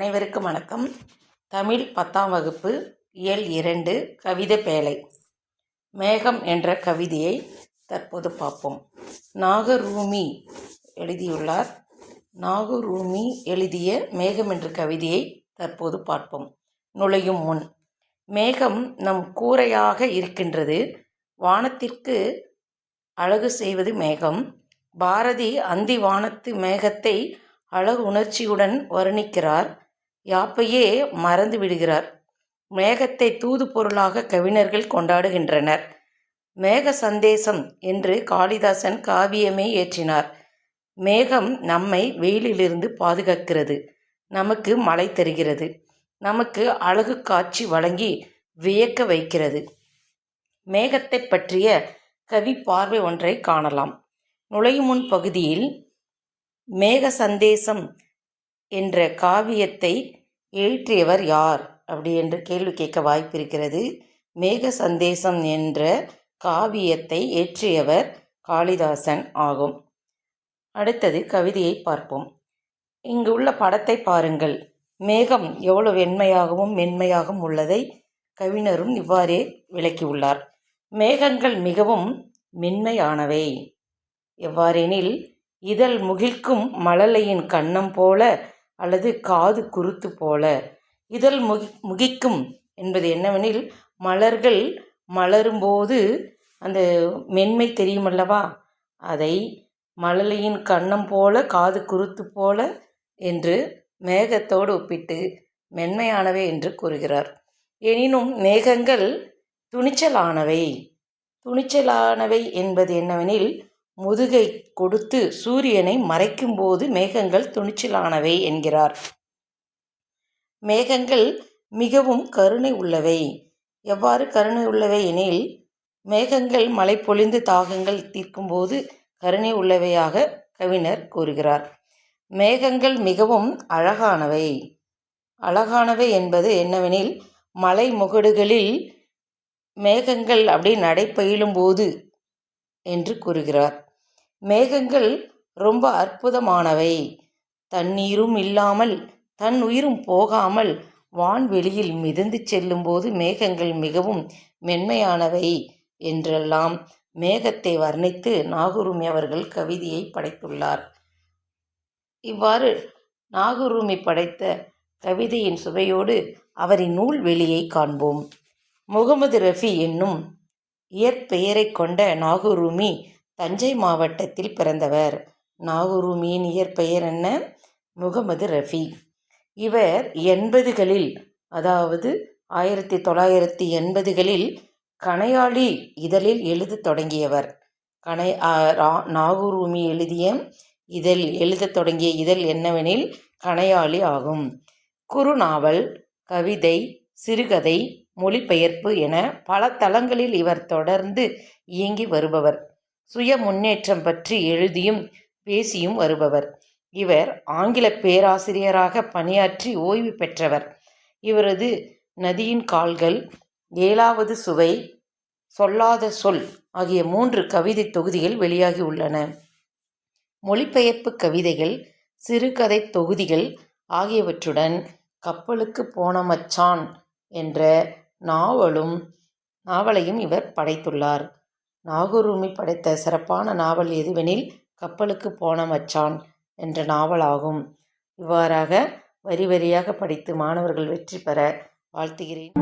அனைவருக்கும் வணக்கம். தமிழ் 10ஆம் வகுப்பு இயல் 2 கவிதை பேழை. மேகம் என்ற கவிதையை தற்போது பார்ப்போம். நாகரூமி எழுதியுள்ளார். நாகரூமி எழுதிய மேகம் என்ற கவிதையை தற்போது பார்ப்போம். நுழையும் முன், மேகம் நம் கூரையாக இருக்கின்றது. வானத்திற்கு அழகு செய்வது மேகம். பாரதி அந்தி வானத்து மேகத்தை அழகு உணர்ச்சியுடன் வர்ணிக்கிறார். யாப்பையே மறந்து விடுகிறார். மேகத்தை தூது பொருளாக கவிஞர்கள் கொண்டாடுகின்றனர். மேக சந்தேசம் என்று காளிதாசன் காவியமே இயற்றினார். மேகம் நம்மை வெயிலிலிருந்து பாதுகாக்கிறது, நமக்கு மழை தருகிறது, நமக்கு அழகு காட்சி வழங்கி வியக்க வைக்கிறது. மேகத்தை பற்றிய கவி பார்வை ஒன்றை காணலாம். நுழையும் முன் பகுதியில் மேக சந்தேசம் என்ற காவியத்தை இயற்றியவர் யார் அப்படி என்று கேள்வி கேட்க வாய்ப்பு இருக்கிறது. மேக சந்தேசம் என்ற காவியத்தை இயற்றியவர் காளிதாசன் ஆகும். அடுத்தது கவிதையை பார்ப்போம். இங்கு உள்ள படத்தை பாருங்கள். மேகம் எவ்வளவு வெண்மையாகவும் மென்மையாகவும் உள்ளதை கவிஞரும் இவ்வாறே விளக்கியுள்ளார். மேகங்கள் மிகவும் மென்மையானவை. எவ்வாறெனில், இதழ் முகிழ்க்கும் மழலையின் கன்னம் போல அல்லது காது குருத்து போல. இதழ் முகிக்கும் என்பது என்னவெனில், மலர்கள் மலரும்போது அந்த மென்மை தெரியுமல்லவா, அதை மழலையின் கன்னம் போல காது குருத்து போல என்று மேகத்தோடு ஒப்பிட்டு மென்மையானவை என்று கூறுகிறார். எனினும் மேகங்கள் துணிச்சலானவை. துணிச்சலானவை என்பது என்னவெனில், முதுகை கொடுத்து சூரியனை மறைக்கும் போது மேகங்கள் துணிச்சலானவை என்கிறார். மேகங்கள் மிகவும் கருணை உள்ளவை. எவ்வாறு கருணை உள்ளவை எனில், மேகங்கள் மழை பொழிந்து தாகங்கள் தீர்க்கும் போது கருணை உள்ளவையாக கவிஞர் கூறுகிறார். மேகங்கள் மிகவும் அழகானவை. அழகானவை என்பது என்னவெனில், மலை முகடுகளில் மேகங்கள் அப்படி நடைபயிலும் போது என்று கூறுகிறார். மேகங்கள் ரொம்ப அற்புதமானவை. தண்ணீரும் இல்லாமல் தன் உயிரும் போகாமல் வான்வெளியில் மிதந்து செல்லும் போது மேகங்கள் மிகவும் மென்மையானவை என்றெல்லாம் மேகத்தை வர்ணித்து நாகரூமி அவர்கள் கவிதையை படைத்துள்ளார். இவ்வாறு நாகரூமி படைத்த கவிதையின் சுவையோடு அவரின் நூல் வெளியை காண்போம். முகமது ரஃபி என்னும் இயற்பெயரை கொண்ட நாகரூமி தஞ்சை மாவட்டத்தில் பிறந்தவர். நாகரூமியின் இயற்பெயர் என்ன? முகமது ரஃபி. இவர் 80களில், அதாவது 1980களில் கணையாழி இதழில் எழுத தொடங்கியவர். நாகரூமி எழுதத் தொடங்கிய இதழ் என்னவெனில் கணையாழி ஆகும். குறுநாவல், கவிதை, சிறுகதை, மொழிபெயர்ப்பு என பல தளங்களில் இவர் தொடர்ந்து இயங்கி வருபவர். சுய முன்னேற்றம் பற்றி எழுதியும் பேசியும் வருபவர். இவர் ஆங்கில பேராசிரியராக பணியாற்றி ஓய்வு பெற்றவர். இவரது நதியின் கால்கள், 7வது சுவை, சொல்லாத சொல் ஆகிய 3 கவிதை தொகுதிகள் வெளியாகி உள்ளன. மொழிபெயர்ப்பு கவிதைகள், சிறுகதை தொகுதிகள் ஆகியவற்றுடன் கப்பலுக்கு போன மச்சான் என்ற நாவலையும் இவர் படைத்துள்ளார். நாகரூமி படைத்த சிறப்பான நாவல் எதுவெனில் கப்பலுக்கு போன மச்சான் என்ற நாவலாகும். இவ்வாறாக வரி வரியாக படித்து மாணவர்கள் வெற்றி பெற வாழ்த்துகிறேன்.